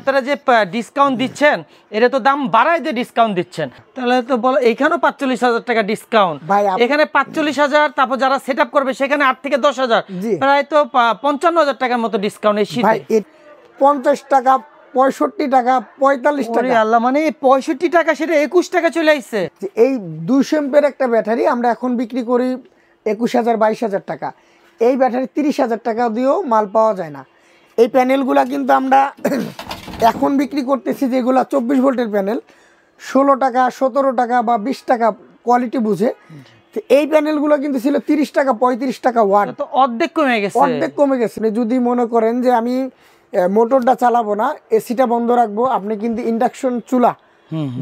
আপনারা যে ডিসকাউন্ট দিচ্ছেন এটা তো দাম বাড়ায় দিয়ে ডিসকাউন্ট দিচ্ছেন, তাহলে তো বলো এইখানেও 45,000 টাকা ডিসকাউন্ট, এখানে 45,000, তারপর যারা সেট আপ করবে সেখানে 8 থেকে 10,000, প্রায় তো 55,000 টাকার মতো ডিসকাউন্ট এই শীতে। 50 টাকা, 65 টাকা, 45 টাকা, আল্লাহ, মানে 65 টাকা, সেটা 21 টাকা চলে আসছে। এই 200 এমপের একটা ব্যাটারি আমরা এখন বিক্রি করি 21,000 22,000 টাকা। এই ব্যাটারি 30,000 টাকা দিয়েও মাল পাওয়া যায় না। এই প্যানেলগুলা কিন্তু আমরা এখন বিক্রি করতেছি, যেগুলো 24 ভোল্টের প্যানেল, 16 টাকা, 17 টাকা বা 20 টাকা কোয়ালিটি বুঝে। এই প্যানেলগুলো কিন্তু ছিল 30 টাকা, 35 টাকা ওয়াট, তো অর্ধেক কমে গেছে, অর্ধেক কমে গেছে। যদি মনে করেন যে আমি মোটরটা চালাবো না, এসিটা বন্ধ রাখবো, আপনি কিন্তু ইন্ডাকশন চুলা,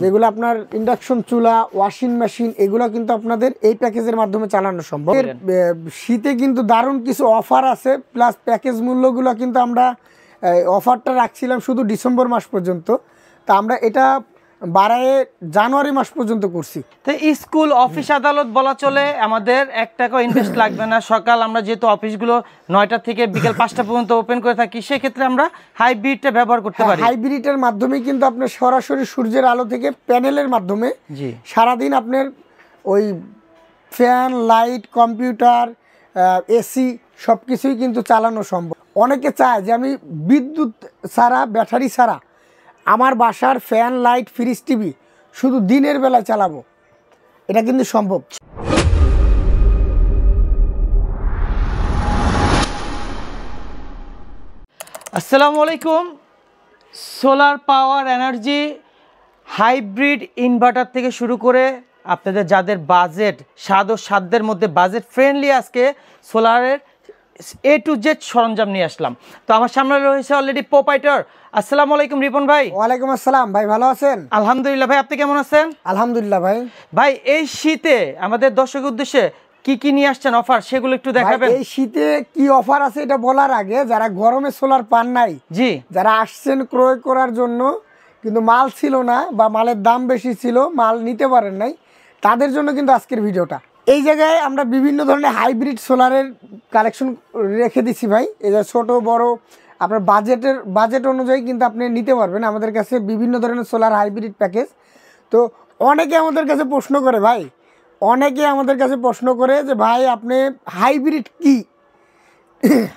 যেগুলো আপনার ইন্ডাকশন চুলা, ওয়াশিং মেশিন, এগুলো কিন্তু আপনাদের এই প্যাকেজের মাধ্যমে চালানো সম্ভব। শীতে কিন্তু দারুণ কিছু অফার আছে, প্লাস প্যাকেজ মূল্যগুলো কিন্তু আমরা অফারটা রাখছিলাম শুধু ডিসেম্বর মাস পর্যন্ত, তা আমরা এটা বাড়ায় জানুয়ারি মাস পর্যন্ত করছি। তো স্কুল, অফিস, আদালত বলা চলে, আমাদের 1 টাকা ইনভেস্ট লাগবে না। সকাল আমরা যেহেতু অফিসগুলো 9টা থেকে বিকেল 5টা পর্যন্ত ওপেন করে থাকি, সেক্ষেত্রে আমরা হাইব্রিডটা ব্যবহার করতে পারি। হাইব্রিডের মাধ্যমে কিন্তু আপনার সরাসরি সূর্যের আলো থেকে প্যানেলের মাধ্যমে সারাদিন আপনার ওই ফ্যান, লাইট, কম্পিউটার, এসি সব কিছুই কিন্তু চালানো সম্ভব। অনেকে চায় যে আমি বিদ্যুৎ ছাড়া, ব্যাটারি ছাড়া আমার বাসার ফ্যান, লাইট, ফ্রিজ, টিভি শুধু দিনের বেলায় চালাবো, এটা কিন্তু সম্ভব। আসসালামু আলাইকুম। Solar power energy hybrid inverter থেকে শুরু করে আপনাদের যাদের বাজেট সাধ্যের মধ্যে বাজেট ফ্রেন্ডলি, আজকে সোলারের A to Z সরঞ্জাম নিয়ে আসলাম। তো আমার সামনে রয়েছে অলরেডি প্রোপাইটার। আসসালামু আলাইকুম রিপন ভাই। ওয়ালাইকুম আসসালাম ভাই, ভালো আছেন? আলহামদুলিল্লাহ ভাই, আপনি কেমন আছেন? আলহামদুলিল্লাহ ভাই। ভাই এই শীতে আমাদের দর্শকের উদ্দেশ্যে কি কি নিয়ে আসছেন অফার, সেগুলো একটু দেখাবেন। এই শীতে কি অফার আছে এটা বলার আগে, যারা গরমে সোলার পান নাই, যারা আসছেন ক্রয় করার জন্য কিন্তু মাল ছিল না বা মালের দাম বেশি ছিল, মাল নিতে পারেন নাই, তাদের জন্য কিন্তু আজকের ভিডিওটা। এই জায়গায় আমরা বিভিন্ন ধরনের হাইব্রিড সোলারের কালেকশন রেখে দিচ্ছি ভাই। এই যে ছোট বড় আপনার বাজেট অনুযায়ী কিন্তু আপনি নিতে পারবেন আমাদের কাছে বিভিন্ন ধরনের সোলার হাইব্রিড প্যাকেজ। তো অনেকে আমাদের কাছে প্রশ্ন করে যে ভাই আপনি হাইব্রিড কি,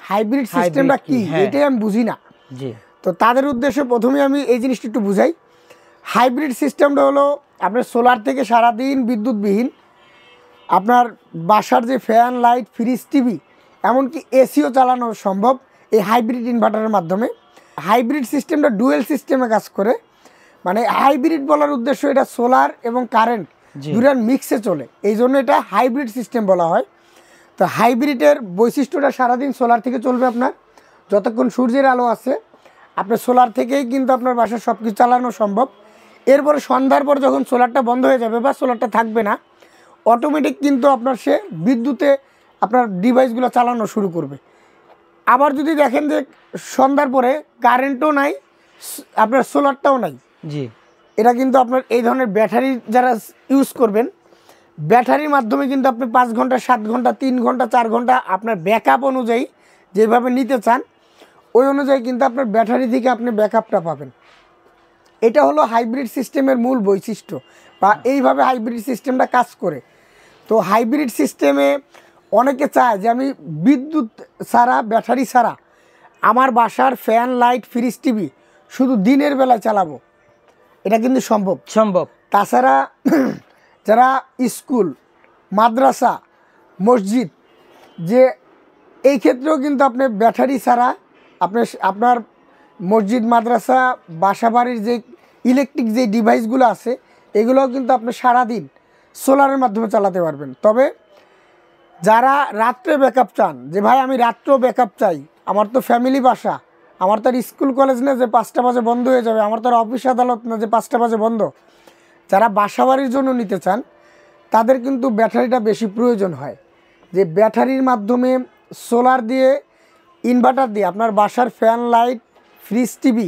হাইব্রিড সিস্টেমটা কি, এটাই আমি বুঝি না। তো তাদের উদ্দেশ্যে প্রথমে আমি এই জিনিসটা একটু বুঝাই। হাইব্রিড সিস্টেমটা হলো আপনার সোলার থেকে সারাদিন বিদ্যুৎবিহীন আপনার বাসার যে ফ্যান, লাইট, ফ্রিজ, টিভি, এমনকি এসিও চালানো সম্ভব এই হাইব্রিড ইনভার্টারের মাধ্যমে। হাইব্রিড সিস্টেমটা ডুয়েল সিস্টেমে কাজ করে, মানে হাইব্রিড বলার উদ্দেশ্য এটা সোলার এবং কারেন্ট দুটার মিক্সে চলে, এই জন্য এটা হাইব্রিড সিস্টেম বলা হয়। তো হাইব্রিডের বৈশিষ্ট্যটা সারাদিন সোলার থেকে চলবে, আপনার যতক্ষণ সূর্যের আলো আছে আপনার সোলার থেকেই কিন্তু আপনার বাসার সব কিছু চালানো সম্ভব। এরপরে সন্ধ্যার পর যখন সোলারটা বন্ধ হয়ে যাবে বা সোলারটা থাকবে না, অটোমেটিক কিন্তু আপনার সে বিদ্যুতে আপনার ডিভাইসগুলো চালানো শুরু করবে। আবার যদি দেখেন যে সন্ধ্যার পরে কারেন্টও নাই, আপনার সোলারটাও নাই, এটা কিন্তু আপনার এই ধরনের ব্যাটারি যারা ইউজ করবেন, ব্যাটারির মাধ্যমে কিন্তু আপনি 5 ঘন্টা, 7 ঘন্টা, 3 ঘন্টা, 4 ঘন্টা আপনার ব্যাকআপ অনুযায়ী যেভাবে নিতে চান ওই অনুযায়ী কিন্তু আপনার ব্যাটারি থেকে আপনি ব্যাকআপটা পাবেন। এটা হলো হাইব্রিড সিস্টেমের মূল বৈশিষ্ট্য, বা এইভাবে হাইব্রিড সিস্টেমটা কাজ করে। তো হাইব্রিড সিস্টেমে অনেকে চায় যে আমি বিদ্যুৎ ছাড়া, ব্যাটারি ছাড়া আমার বাসার ফ্যান, লাইট, ফ্রিজ, টিভি শুধু দিনের বেলায় চালাবো, এটা কিন্তু সম্ভব। তাছাড়া যারা স্কুল, মাদ্রাসা, মসজিদ, যে এই ক্ষেত্রেও কিন্তু আপনি ব্যাটারি ছাড়া আপনার মসজিদ, মাদ্রাসা, বাসা বাড়ির যে ইলেকট্রিক যে ডিভাইসগুলো আছে এগুলোও কিন্তু আপনি সারাদিন সোলারের মাধ্যমে চালাতে পারবেন। তবে যারা রাত্রে ব্যাকআপ চান, যে ভাই আমি রাত্রেও ব্যাকআপ চাই, আমার তো ফ্যামিলি বাসা, আমার তো আর স্কুল কলেজ না যে 5টা বাজে বন্ধ হয়ে যাবে, আমার তো আর অফিস আদালত না যে 5টা বাজে বন্ধ, যারা বাসা বাড়ির জন্য নিতে চান তাদের কিন্তু ব্যাটারিটা বেশি প্রয়োজন হয়। যে ব্যাটারির মাধ্যমে সোলার দিয়ে, ইনভার্টার দিয়ে আপনার বাসার ফ্যান, লাইট, ফ্রিজ, টিভি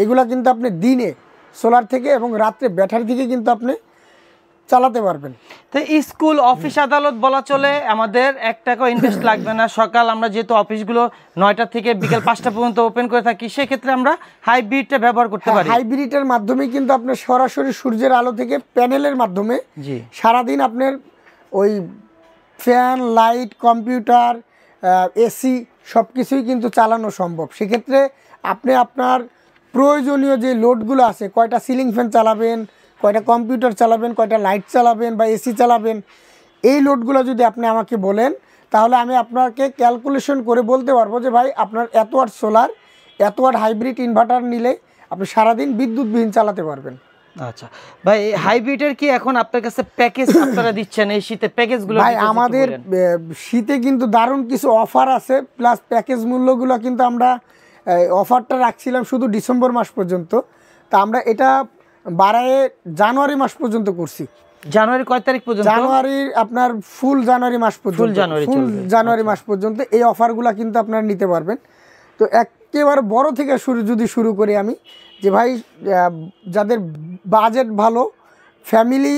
এগুলো কিন্তু আপনি দিনে সোলার থেকে এবং রাত্রে ব্যাটারি থেকে কিন্তু আপনি চালাতে পারবেন। তো স্কুল অফিস আদালত বলা চলে, আমাদের 1 টাকা ইনভেস্ট লাগবে না। সকাল আমরা যেহেতু অফিসগুলো 9টা থেকে বিকেল 5টা পর্যন্ত ওপেন করে থাকি, সেক্ষেত্রে আমরা হাইব্রিডটা ব্যবহার করতে পারি। হাইব্রিডের মাধ্যমে কিন্তু আপনার সরাসরি সূর্যের আলো থেকে প্যানেলের মাধ্যমে সারাদিন আপনার ওই ফ্যান, লাইট, কম্পিউটার, এসি সব কিছুই কিন্তু চালানো সম্ভব। সেক্ষেত্রে আপনি আপনার প্রয়োজনীয় যে লোডগুলো আছে, কয়টা সিলিং ফ্যান চালাবেন, কয়টা কম্পিউটার চালাবেন, কয়টা লাইট চালাবেন বা এসি চালাবেন, এই লোডগুলো যদি আপনি আমাকে বলেন, তাহলে আমি আপনাকে ক্যালকুলেশন করে বলতে পারবো যে ভাই আপনার এত ওয়াট সোলার, এত ওয়াট হাইব্রিড ইনভার্টার নিলে আপনি সারাদিন বিদ্যুৎবিহীন চালাতে পারবেন। আচ্ছা ভাই, হাইব্রিডের কি এখন আপনার কাছে প্যাকেজ আপনারা দিচ্ছেন এই শীতে? প্যাকেজগুলো ভাই আমাদের শীতে কিন্তু দারুণ কিছু অফার আছে, প্লাস প্যাকেজ মূল্যগুলো কিন্তু আমরা অফারটা রাখছিলাম শুধু ডিসেম্বর মাস পর্যন্ত, তা আমরা এটা বাড়ায় জানুয়ারি মাস পর্যন্ত করছি। জানুয়ারি কয় তারিখ পর্যন্ত? জানুয়ারির আপনার ফুল জানুয়ারি মাস পর্যন্ত, ফুল জানুয়ারি মাস পর্যন্ত এই অফারগুলো কিন্তু আপনারা নিতে পারবেন। তো একেবারে বড় থেকে শুরু করি আমি, যে ভাই যাদের বাজেট ভালো, ফ্যামিলি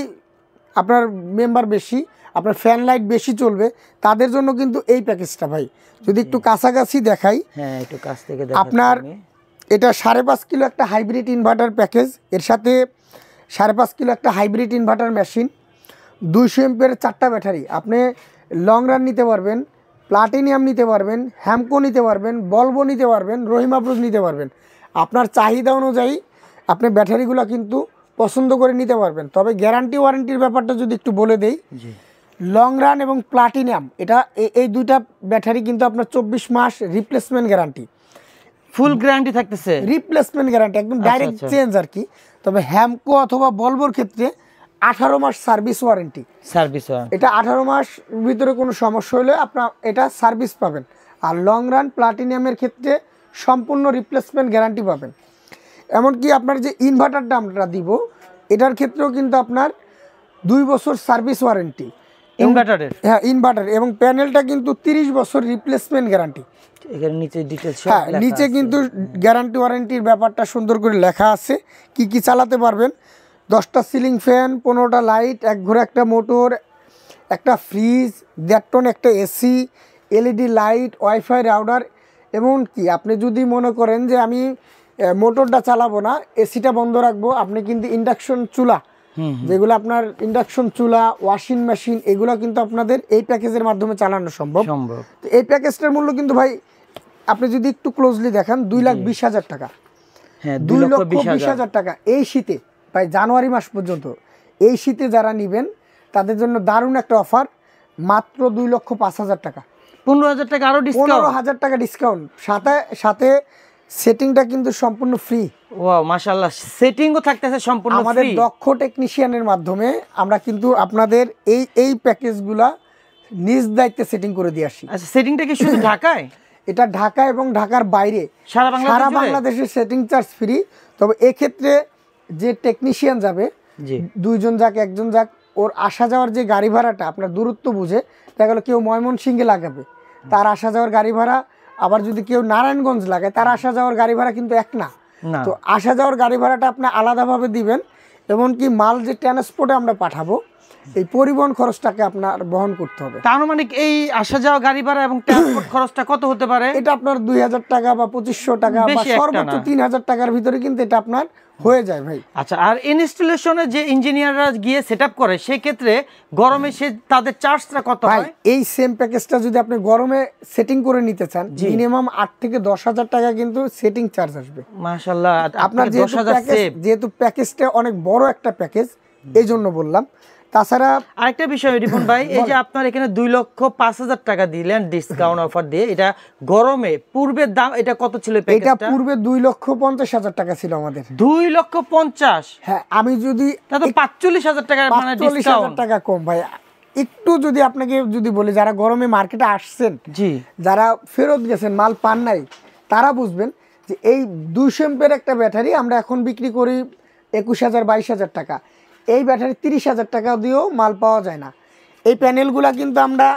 আপনার মেম্বার বেশি, আপনার ফ্যান লাইট বেশি চলবে, তাদের জন্য কিন্তু এই প্যাকেজটা ভাই যদি একটু কাছাকাছি দেখাই, হ্যাঁ একটু কাছ থেকে আপনার এটা 5.5 কিলো একটা হাইব্রিড ইনভার্টার প্যাকেজ, এর সাথে 5.5 কিলো একটা হাইব্রিড ইনভার্টার মেশিন, 200 এমপিয়ারের 4টা ব্যাটারি, আপনি লং রান নিতে পারবেন, প্লাটিনিয়াম নিতে পারবেন, হ্যামকো নিতে পারবেন, বলবো নিতে পারবেন, রহিম আফরোজ নিতে পারবেন। আপনার চাহিদা অনুযায়ী আপনি ব্যাটারিগুলো কিন্তু পছন্দ করে নিতে পারবেন। তবে গ্যারান্টি ওয়ারেন্টির ব্যাপারটা যদি একটু বলে দেই, লং রান এবং প্লাটিনিয়াম এটা এই দুইটা ব্যাটারি কিন্তু আপনার 24 মাস রিপ্লেসমেন্ট গ্যারান্টি, ফুল গ্যারান্টি থাকতেছে, রিপ্লেসমেন্ট গ্যারান্টি একদম ডাইরেক্ট চেঞ্জ আর কি। তবে হ্যামকো অথবা বলবোর ক্ষেত্রে 18 মাস সার্ভিস ওয়ারেন্টি, এটা 18 মাস ভিতরে কোনো সমস্যা হলে আপনার এটা সার্ভিস পাবেন। আর লং রান প্লাটিনিয়ামের ক্ষেত্রে সম্পূর্ণ রিপ্লেসমেন্ট গ্যারান্টি পাবেন। এমনকি আপনার যে ইনভার্টারটা আমরা দিব, এটার ক্ষেত্রেও কিন্তু আপনার 2 বছর সার্ভিস ওয়ারেন্টি ইনভার্টারের, হ্যাঁ ইনভার্টার, এবং প্যানেলটা কিন্তু 30 বছর রিপ্লেসমেন্ট গ্যারান্টি। এখানে নিচে ডিটেইলস, হ্যাঁ নিচে কিন্তু গ্যারান্টি ওয়ারেন্টির ব্যাপারটা সুন্দর করে লেখা আছে, কি কি চালাতে পারবেন। 10টা সিলিং ফ্যান, 15টা লাইট, 1 ঘরে একটা মোটর, একটা ফ্রিজ, 1.5 টন একটা AC, LED light, wifi router. এমনকি আপনি যদি মনে করেন যে আমি মোটরটা চালাবো না, এসিটা বন্ধ রাখবো, আপনি কিন্তু ইন্ডাকশন চুলা, যেগুলো আপনার ইন্ডাকশন চুলা, ওয়াশিং মেশিন, এগুলো কিন্তু আপনাদের এই প্যাকেজের মাধ্যমে চালানো সম্ভব। তো এই প্যাকেজটার মূল্য কিন্তু ভাই আপনি যদি একটু ক্লোজলি দেখেন 2,20,000 টাকা, হ্যাঁ 2,20,000 টাকা এই শীতে, প্রায় জানুয়ারি মাস পর্যন্ত এই শীতে যারা নেবেন তাদের জন্য দারুণ একটা অফার, মাত্র 2,05,000 টাকা, 15,000 টাকা আরো ডিসকাউন্ট, 15,000 টাকা ডিসকাউন্ট, সাথে সেটিংটা কিন্তু সম্পূর্ণ ফ্রি। ওয়াও মাশাআল্লাহ, সেটিংও থাকতেছে সম্পূর্ণ ফ্রি। আমাদের দক্ষ টেকনিশিয়ানের মাধ্যমে আমরা কিন্তু আপনাদের এই প্যাকেজগুলা নিজ দায়িত্বে সেটিং করে দিয়ে আসি। আচ্ছা, সেটিংটা কি শুধু ঢাকায়? এটা ঢাকা এবং ঢাকার বাইরে সারা বাংলাদেশে সেটিং চার্জ ফ্রি। তবে এক্ষেত্রে যে টেকনিশিয়ান যাবে, 2 জন যাক 1 জন যাক, ওর আসা যাওয়ার যে গাড়ি ভাড়াটা আপনার দূরত্ব বুঝে, দেখা গেলো কেউ ময়মনসিংহে লাগাবে, তার আসা যাওয়ার গাড়ি ভাড়া, আবার যদি কেউ নারায়ণগঞ্জ লাগায় তার আসা যাওয়ার গাড়ি ভাড়া কিন্তু এক না। তো আসা যাওয়ার গাড়ি ভাড়াটা আপনি আলাদাভাবে দিবেন। এমনকি মাল যে ট্রান্সপোর্টে আমরা পাঠাবো, এই পরিবহন খরচটাকে আপনার বহন করতে হবে। তার মানে এই আসা যাওয়া গাড়ি ভাড়া এবং ট্রান্সপোর্ট খরচটা কত হতে পারে? এটা আপনার 2,000 টাকা বা 2,500 টাকা বা সর্বোচ্চ 3,000 টাকার ভিতরে কিন্তু এটা আপনার হয়ে যায় ভাই। আচ্ছা, আর ইনস্টলেশনে যে ইঞ্জিনিয়াররা গিয়ে সেটআপ করে, সেই ক্ষেত্রে গরমে তাদের চার্জটা কত হয়? এই সেম প্যাকেজটা যদি আপনি গরমে সেটিং করে নিতে চান, মিনিমাম 8 থেকে 10,000 টাকা কিন্তু সেটিং চার্জ আসবে। মাশাআল্লাহ, আপনার যেহেতু প্যাকেজটা অনেক বড় একটা প্যাকেজ, এই জন্য বললাম। তাছাড়া আরেকটা বিষয় রিপন ভাই, এই যে আপনার এখানে 2,05,000 টাকা দিলেন ডিসকাউন্ট অফার দিয়ে, এটা গরমে পূর্বের দাম এটা কত ছিল? এটা পূর্বে 2,50,000 টাকা ছিল আমাদের। 2,50,000? হ্যাঁ, আমি যদি তা তো 45,000 টাকা, মানে 45,000 টাকা কম ভাই। একটু যদি আপনাকে বলি, যারা গরমে মার্কেটে আসছেন, যারা ফেরত গেছেন, মাল পান নাই, তারা বুঝবেন যে এই 200 এমপিয়ার একটা ব্যাটারি আমরা এখন বিক্রি করি 21,000 22,000 টাকা। এই ব্যাটারি 30,000 টাকা দিয়েও মাল পাওয়া যায় না। এই প্যানেলগুলা কিন্তু আমরা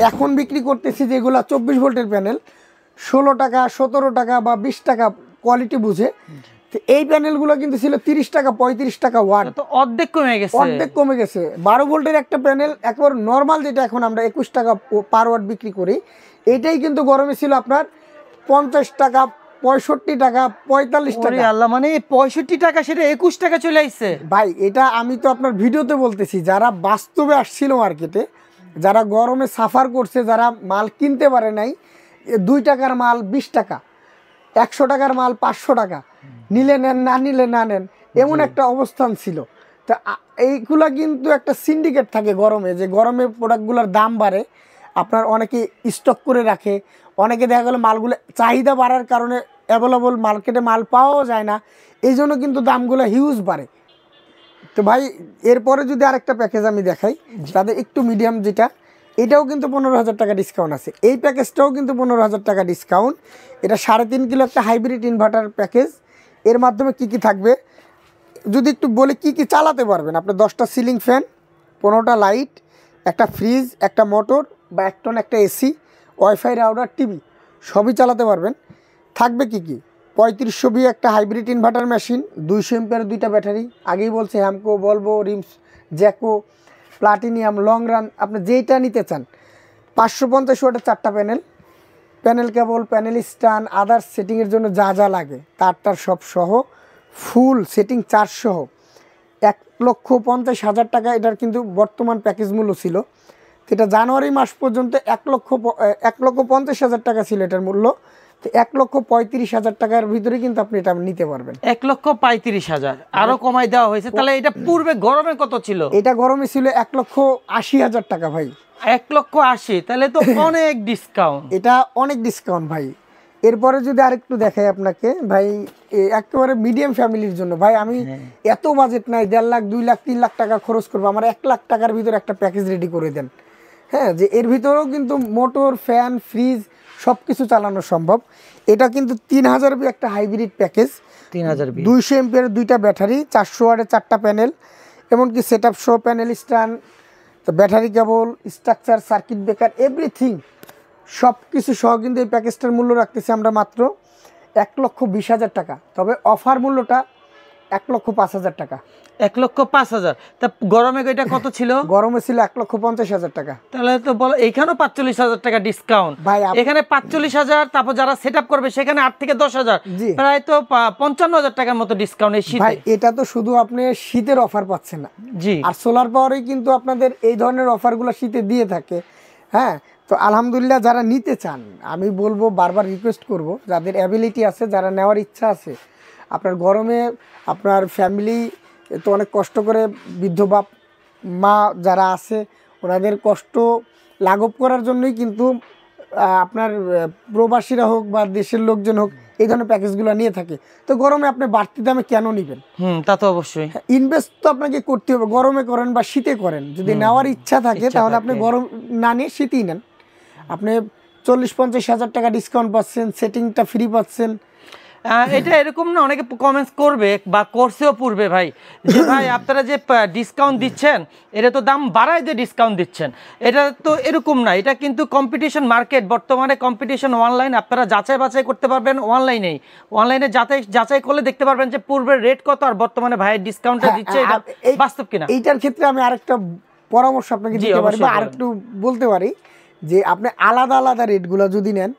এখন বিক্রি করতেছি, যেগুলো 24 ভোল্টের প্যানেল, 16 টাকা 17 টাকা বা 20 টাকা কোয়ালিটি বুঝে তো এই প্যানেলগুলো কিন্তু ছিল 30 টাকা 35 টাকা ওয়াট, তো অর্ধেক কমে গেছে। 12 ভোল্টের একটা প্যানেল একবার নর্মাল, যেটা এখন আমরা 21 টাকা পার ওয়াট বিক্রি করি, এটাই কিন্তু গরমে ছিল আপনার 50 টাকা 65 টাকা 45 টাকা। আল্লাহ, মানে 65 টাকা সেটা 21 টাকা চলে আসছে ভাই। এটা আমি তো আপনার ভিডিওতে বলতেছি, যারা বাস্তবে আসছিল মার্কেটে, যারা গরমে সাফার করছে, যারা মাল কিনতে পারে নাই, 2 টাকার মাল 20 টাকা, 100 টাকার মাল 500 টাকা, নিলে নেন না নিলে না নেন, এমন একটা অবস্থান ছিল। তা এইগুলা কিন্তু একটা সিন্ডিকেট থাকে গরমে, যে গরমে প্রোডাক্টগুলোর দাম বাড়ে, আপনার অনেকে স্টক করে রাখে, অনেকে দেখা গেলো মালগুলো চাহিদা বাড়ার কারণে অ্যাভেলেবল মার্কেটে মাল পাওয়াও যায় না, এই জন্য কিন্তু দামগুলো হিউজ বাড়ে। তো ভাই এরপরে যদি আরেকটা প্যাকেজ আমি দেখাই, তাদের একটু মিডিয়াম যেটা, এটাও কিন্তু 15,000 টাকা ডিসকাউন্ট আছে। এই প্যাকেজটাও কিন্তু 15,000 টাকা ডিসকাউন্ট। এটা 3.5 কিলো একটা হাইব্রিড ইনভার্টার প্যাকেজ। এর মাধ্যমে কি কি থাকবে যদি একটু বলে, কি কি চালাতে পারবেন আপনি? 10টা সিলিং ফ্যান, 15টা লাইট, একটা ফ্রিজ, একটা মোটর বা 1 টন একটা এসি, ওয়াইফাই রাউটার, টিভি, সবই চালাতে পারবেন। থাকবে কি কি? 3500 বি একটা হাইব্রিড ইনভার্টার মেশিন, 200 এম্পিয়ার 2টা ব্যাটারি, আগেই বলছে Hamko, Volvo, Rims, Jacko, platinum, long run, আপনি যেইটা নিতে চান। 550 ওয়াটের 4টা panel cable, panel stand, others সেটিংয়ের জন্য যা যা লাগে তার সব সহ, ফুল সেটিং চার্জ সহ 1,50,000 টাকা এটার কিন্তু বর্তমান প্যাকেজ মূল্য ছিল। এটা জানুয়ারি মাস পর্যন্ত 1,50,000 টাকা ছিল এটার মূল্য। তো 1,35,000 টাকার ভিতরে কিন্তু আপনি এটা নিতে পারবেন। 1,35,000 আরো কমাই দেওয়া হয়েছে। তাহলে এটা পূর্বে গরমে কত ছিল? এটা গরমে ছিল 1,80,000 টাকা ভাই। 1,80,000, তাহলে তো অনেক ডিসকাউন্ট। এটা অনেক ডিসকাউন্ট ভাই। এরপরে যদি আরেকটু দেখাই আপনাকে ভাই, একেবারে মিডিয়াম ফ্যামিলির জন্য ভাই, আমি এত বাজেট নাই, 1.5 লাখ 2 লাখ 3 লাখ টাকা খরচ করবো, আমার 1 লাখ টাকার ভিতরে একটা প্যাকেজ রেডি করে দেন। হ্যাঁ, যে এর ভিতরেও কিন্তু মোটর, ফ্যান, ফ্রিজ সব কিছু চালানো সম্ভব। এটা কিন্তু 3,000 একটা হাইব্রিড প্যাকেজ, 3,000 200 এম্পিয়ারের 2টা ব্যাটারি, 400 ওয়াটের 4টা প্যানেল, এমনকি set up show, panel stand, তো battery cable, structure, circuit breaker, everything সব কিছু সহ কিন্তু এই প্যাকেজটার মূল্য রাখতেছি আমরা মাত্র 1,20,000 টাকা। তবে অফার মূল্যটা 1,05,000 টাকা। 1,05,000। তা গরমে এটা কত ছিল? গরমে ছিল 1,50,000 টাকা। তাহলে তো বলো এইখানেও 45,000 টাকা ডিসকাউন্ট ভাই। এখানে 45,000, তারপর যারা সেট আপ করবে সেখানে 8 থেকে 10,000, প্রায় তো 55,000 টাকার মতো ডিসকাউন্ট এই শীতে। ভাই এটা তো শুধু আপনি শীতের অফার পাচ্ছেন না, জি, আর সোলার পাওয়ারে কিন্তু আপনাদের এই ধরনের অফারগুলো শীতে দিয়ে থাকে। হ্যাঁ, তো আলহামদুলিল্লাহ যারা নিতে চান, আমি বলবো, বারবার রিকোয়েস্ট করব, যাদের অ্যাবিলিটি আছে, যারা নেওয়ার ইচ্ছা আছে, আপনার গরমে আপনার ফ্যামিলি তো অনেক কষ্ট করে, বৃদ্ধ বাপ মা যারা আছে ওনাদের কষ্ট লাঘব করার জন্যই কিন্তু আপনার প্রবাসীরা হোক বা দেশের লোকজন হোক এই ধরনের প্যাকেজগুলো নিয়ে থাকে। তো গরমে আপনি বাড়তি দামে কেন নেবেন? তা তো অবশ্যই ইনভেস্ট তো আপনাকে করতে হবে, গরমে করেন বা শীতে করেন। যদি নেওয়ার ইচ্ছা থাকে তাহলে আপনি গরম না নিয়ে শীতেই নেন। আপনি 40-50,000 টাকা ডিসকাউন্ট পাচ্ছেন, সেটিংটা ফ্রি পাচ্ছেন। এটা এরকম না, অনেকে কমেন্টস করবে বা করছেও পূর্বে ভাই, যে ভাই আপনারা যে ডিসকাউন্ট দিচ্ছেন এটা তো দাম বাড়ায় দিয়ে ডিসকাউন্ট দিচ্ছেন। এটা তো এরকম না, এটা কিন্তু কম্পিটিশন মার্কেট, বর্তমানে কম্পিটিশন অনলাইন, আপনারা যাচাই বাছাই করতে পারবেন অনলাইনেই। অনলাইনে যাচাই করলে দেখতে পারবেন যে পূর্বের রেট কত আর বর্তমানে ভাইয়ের ডিসকাউন্টটা দিচ্ছে, এটা বাস্তব কিনা। এইটার ক্ষেত্রে আমি আরেকটা পরামর্শ আপনাকে দিতে পারি বা আরেকটু বলতে পারি, যে আপনি আলাদা আলাদা রেটগুলো যদি নেন,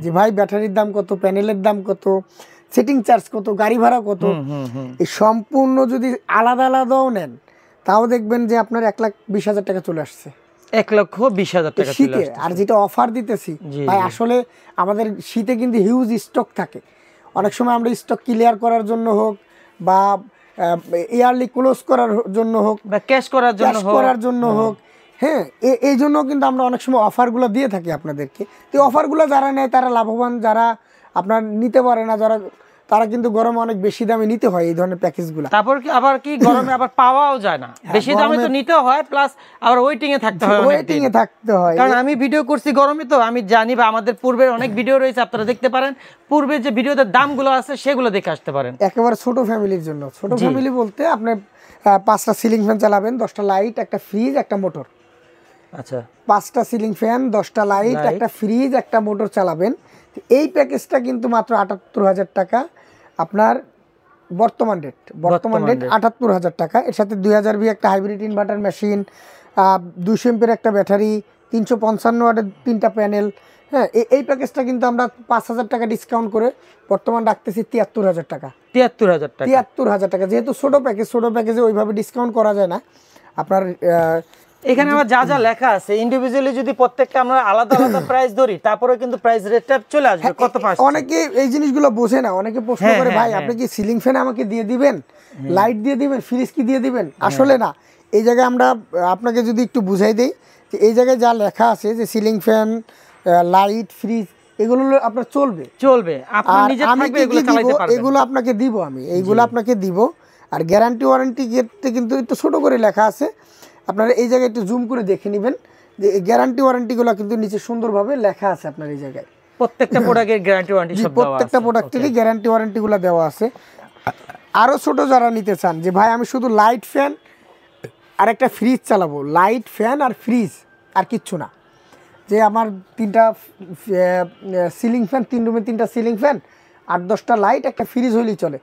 যে ভাই ব্যাটারির দাম কত, প্যানেলের দাম কত, সেটিং চার্জ কত, গাড়ি ভাড়া কত, এই সম্পূর্ণ যদি আলাদা আলাদাও নেন, তাও দেখবেন যে আপনার 1,20,000 টাকা চলে আসছে। 1,20,000 টাকা শীতে। আর যেটা অফার দিতেছি ভাই, আসলে আমাদের শীতে কিন্তু হিউজ স্টক থাকে। অনেক সময় আমরা স্টক ক্লিয়ার করার জন্য হোক বা ইয়ারলি ক্লোজ করার জন্য হোক বা ক্যাশ করার জন্য হোক, হ্যাঁ, এই জন্য কিন্তু আমরা অনেক সময় অফারগুলো দিয়ে থাকি আপনাদেরকে। তো অফারগুলো যারা নেয় তারা লাভবান, যারা আপনার নিতে পারে না, তারা কিন্তু গরমে অনেক বেশি দামে নিতে হয় এই ধরনের প্যাকেজগুলো। তারপর আবার কি গরমে আবার পাওয়াও যায় না, বেশি দামে তো নিতে হয়, প্লাস আবার ওয়েটিং এ থাকতে হয়, কারণ আমি ভিডিও করছি গরমে, তো আমি জানি বা আমাদের পূর্বের অনেক ভিডিও রয়েছে, আপনারা দেখতে পারেন, পূর্বে যে ভিডিওতে দামগুলো আছে সেগুলো দেখে আসতে পারেন। একেবারে ছোট ফ্যামিলির জন্য, ছোট ফ্যামিলি বলতে আপনি 5টা সিলিং ফ্যান চালাবেন, 10টা লাইট, একটা ফ্রিজ, একটা মোটর। আচ্ছা, 5টা সিলিং ফ্যান, 10টা লাইট, একটা ফ্রিজ, একটা মোটর চালাবেন। এই প্যাকেজটা কিন্তু মাত্র 78,000 টাকা। আপনার বর্তমান রেট ৭৮,০০০ টাকা। এর সাথে ২০০০ ভি একটা হাইব্রিড ইনভার্টার মেশিন, ২০০ এমপির একটা ব্যাটারি, ৩৫৫ ওয়াটের 3টা প্যানেল। হ্যাঁ, এই প্যাকেজটা কিন্তু আমরা ৫,০০০ টাকা ডিসকাউন্ট করে বর্তমান রাখতেছি ৭৩,০০০ টাকা। ৭৩,০০০ টাকা। যেহেতু ছোট প্যাকেজে ওইভাবে ডিসকাউন্ট করা যায় না। আপনার এখানে আমার যা যা লেখা আছে ইন্ডিভিজুয়ালি যদি প্রত্যেকটা আমরা আলাদা আলাদা প্রাইস ধরি, তারপরে কিন্তু প্রাইস রেটটা চলে আসবে কত পাঁচ। অনেকে এই জিনিসগুলো বোঝে না, অনেকে প্রশ্ন করে ভাই আপনি কি সিলিং ফ্যান আমাকে দিয়ে দিবেন, লাইট দিয়ে দিবেন, ফ্রিজ কি দিয়ে দিবেন? আসলে না, এই জায়গায় আমরা আপনাকে যদি একটু বুঝাই দেই যে এই জায়গায় যা লেখা আছে যে সিলিং ফ্যান, লাইট, ফ্রিজ এগুলো আপনার চলবে, আপনার নিজের থাকবে, এগুলো চালাতে পারবেন, এগুলো আপনাকে দিব আমি, এইগুলো আপনাকে দিব। আর গ্যারান্টি ওয়ারেন্টি ক্ষেত্রে কিন্তু একটু ছোট করে লেখা আছে, আপনারা এই জায়গায় একটু জুম করে দেখে নেবেন যে এই গ্যারান্টি ওয়ারেন্টিগুলো কিন্তু নিচে সুন্দরভাবে লেখা আছে আপনার এই জায়গায়। প্রত্যেকটা প্রোডাক্টের গ্যারান্টি ওয়ারেন্টি সব দেওয়া আছে, প্রত্যেকটা প্রোডাক্টেরই গ্যারান্টি ওয়ারেন্টিগুলো দেওয়া আছে। আরও ছোট যারা নিতে চান যে ভাই আমি শুধু লাইট ফ্যান আর একটা ফ্রিজ চালাবো, লাইট ফ্যান আর ফ্রিজ আর কিচ্ছু না, যে আমার 3টা সিলিং ফ্যান, 3 রুমে 3টা সিলিং ফ্যান, 8-10টা লাইট, একটা ফ্রিজ হলেই চলে।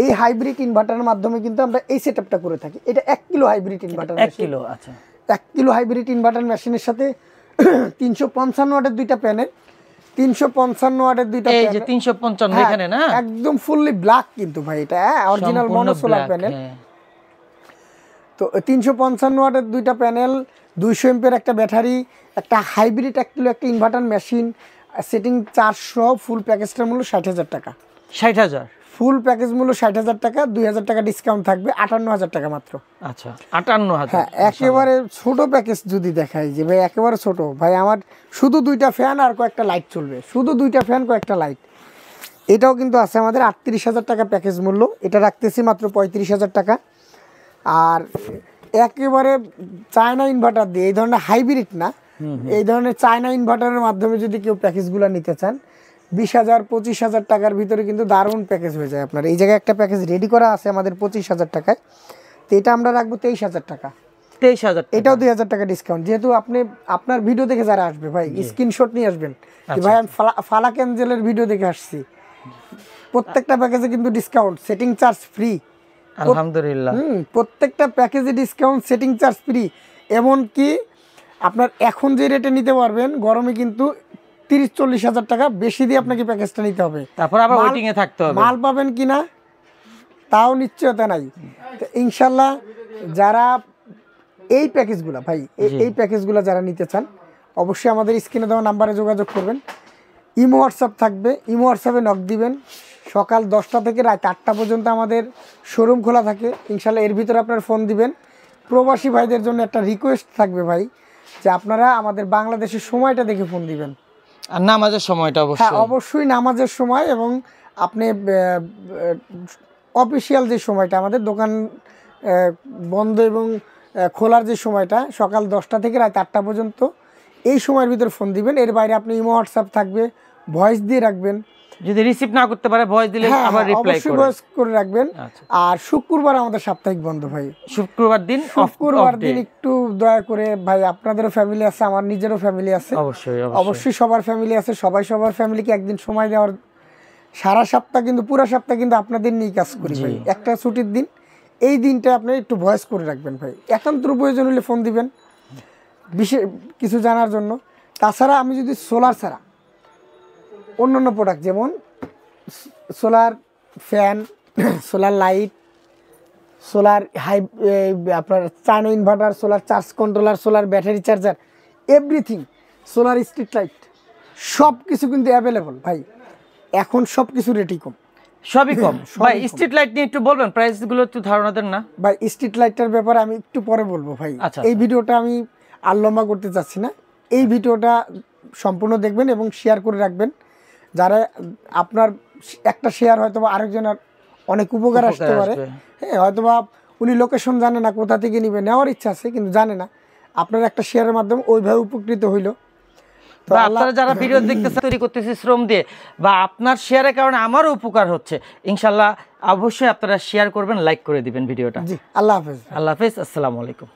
এই হাইব্রিড ইনভার্টারের মাধ্যমে কিন্তু আমরা এই সেটআপটা করে থাকি। এটা 1 কিলো হাইব্রিড ইনভার্টার, 1 কিলো, আচ্ছা 1 কিলো হাইব্রিড ইনভার্টার মেশিনের সাথে 355 ওয়াটের 2টা প্যানেল, 355 ওয়াটের 2টা প্যানেল, এই যে 355 এখানে না, একদম ফুললি ব্ল্যাক কিন্তু ভাই, এটা অরিজিনাল মনো সোলার প্যানেল। তো 355 ওয়াটের 2টা প্যানেল, 200 এমপির একটা ব্যাটারি, একটা হাইব্রিড 1 কিলো একটা ইনভার্টার মেশিন, সেটিং চার্জ সহ ফুল প্যাকেজটার মূল্য 60,000 টাকা। 60,000 ফুল প্যাকেজ মূল্য 60,000 টাকা, 2,000 টাকা ডিসকাউন্ট থাকবে, 58,000 টাকা মাত্র। আচ্ছা 58,000। হ্যাঁ, একেবারে ছোট প্যাকেজ যদি দেখাই যে ভাই একেবারে ছোট, ভাই আমার শুধু 2টা ফ্যান আর কয়েকটা লাইট চলবে, শুধু 2টা ফ্যান কয়েকটা লাইট, এটাও কিন্তু আছে আমাদের 38,000 টাকা প্যাকেজ মূল্য, এটা রাখতেছি মাত্র 35,000 টাকা। আর একেবারে চায়না ইনভার্টার দিয়ে, এই ধরনের হাইব্রিড না, এই ধরনের চায়না ইনভার্টারের মাধ্যমে যদি কেউ প্যাকেজগুলো নিতে চান 20,000 25,000 টাকার ভিতরে কিন্তু দারুণ প্যাকেজ হয়ে যায় আপনার। এই জায়গায় একটা প্যাকেজ রেডি করা আছে আমাদের 25,000 টাকায়, তো এটা আমরা রাখবো 23,000 টাকা। 23,000, এটাও 2,000 টাকা ডিসকাউন্ট। যেহেতু আপনি আপনার ভিডিও দেখে যারা আসবে ভাই স্ক্রিনশট নিয়ে আসবেন যে ভাই আমি ফালাক এঞ্জেলের ভিডিও দেখে আসছি, প্রত্যেকটা প্যাকেজে কিন্তু ডিসকাউন্ট, সেটিং চার্জ ফ্রি, আলহামদুলিল্লাহ। প্রত্যেকটা প্যাকেজে ডিসকাউন্ট, সেটিং চার্জ ফ্রি। এমনকি আপনার এখন যে রেটে নিতে পারবেন, গরমে কিন্তু 30-40,000 টাকা বেশি দিয়ে আপনাকে প্যাকেজটা নিতে হবে, তারপর আবার ওয়েটিং এ থাকতে হবে, মাল পাবেন কিনা তাও নিশ্চয়তা নাই। তো ইনশাল্লাহ যারা এই প্যাকেজগুলো ভাই, এই প্যাকেজগুলো যারা নিতে চান অবশ্যই আমাদের স্ক্রিনে দেওয়া নাম্বারে যোগাযোগ করবেন। ইমো হোয়াটসঅ্যাপ থাকবে, ইমো হোয়াটসঅ্যাপে নক দিবেন। সকাল 10টা থেকে রাত 8টা পর্যন্ত আমাদের শোরুম খোলা থাকে। ইনশাল্লাহ এর ভিতরে আপনার ফোন দিবেন। প্রবাসী ভাইদের জন্য একটা রিকোয়েস্ট থাকবে ভাই, যে আপনারা আমাদের বাংলাদেশের সময়টা দেখে ফোন দিবেন, আর নামাজের সময়টা অবশ্যই, হ্যাঁ অবশ্যই নামাজের সময়, এবং আপনি অফিসিয়াল যে সময়টা আমাদের দোকান বন্ধ এবং খোলার যে সময়টা সকাল 10টা থেকে রাত 8টা পর্যন্ত, এই সময়ের ভিতরে ফোন দিবেন। এর বাইরে আপনি ইমো হোয়াটসঅ্যাপ থাকবে, ভয়েস দিয়ে রাখবেন, যদি রিসিভ না করতে পারে ভয়েস দিলে আবার রিপ্লাই করবেন, ভয়েস করে রাখবেন। আর শুক্রবার আমাদের সাপ্তাহিক বন্ধ ভাই, শুক্রবার দিন একটু দয়া করে ভাই, আপনাদেরও ফ্যামিলি আছে, আমার নিজেরও ফ্যামিলি আছে, অবশ্যই সবার ফ্যামিলি আছে, সবার ফ্যামিলিকে একদিন সময় দেওয়ার, সারা সপ্তাহ কিন্তু পুরো সপ্তাহ কিন্তু আপনাদের নিয়ে কাজ করি ভাই, একটা ছুটির দিন, এই দিনটা আপনি একটু ভয়েস করে রাখবেন ভাই, একান্তর প্রয়োজন হলে ফোন দিবেন বিশেষ কিছু জানার জন্য। তাছাড়া আমি যদি সোলার ছাড়া অন্যান্য প্রোডাক্ট যেমন solar fan, solar light, solar আপনার China inverter, solar charge controller, solar battery charger, everything, solar street light সব কিছু কিন্তু অ্যাভেলেবল ভাই। এখন সব কিছু রেটই কম, সবই কম ভাই। স্ট্রিট লাইট নিয়ে একটু বলবেন, প্রাইসগুলো একটু ধারণা দেন না ভাই। স্ট্রিট লাইটটার ব্যাপারে আমি একটু পরে বলবো ভাই, এই ভিডিওটা আমি আর লম্বা করতে চাচ্ছি না। এই ভিডিওটা সম্পূর্ণ দেখবেন এবং শেয়ার করে রাখবেন, যারা আপনার একটা শেয়ার হয়তো বা আরেকজনের অনেক উপকার আসতে পারে। হ্যাঁ, হয়তো বা উনি লোকেশন জানে না, কোথা থেকে নিবে, নেওয়ার ইচ্ছা আছে কিন্তু জানে না, আপনার একটা শেয়ারের মাধ্যমে ওইভাবে উপকৃত হইল। বা আপনারা যারা ভিডিও দেখতেছেন, তৈরি করতেছি শ্রম দিয়ে, বা আপনার শেয়ারের কারণে আমারও উপকার হচ্ছে, ইনশাল্লাহ অবশ্যই আপনারা শেয়ার করবেন, লাইক করে দিবেন ভিডিওটা। জি, আল্লাহ হাফেজ। আল্লাহ হাফেজ, আসসালামু আলাইকুম।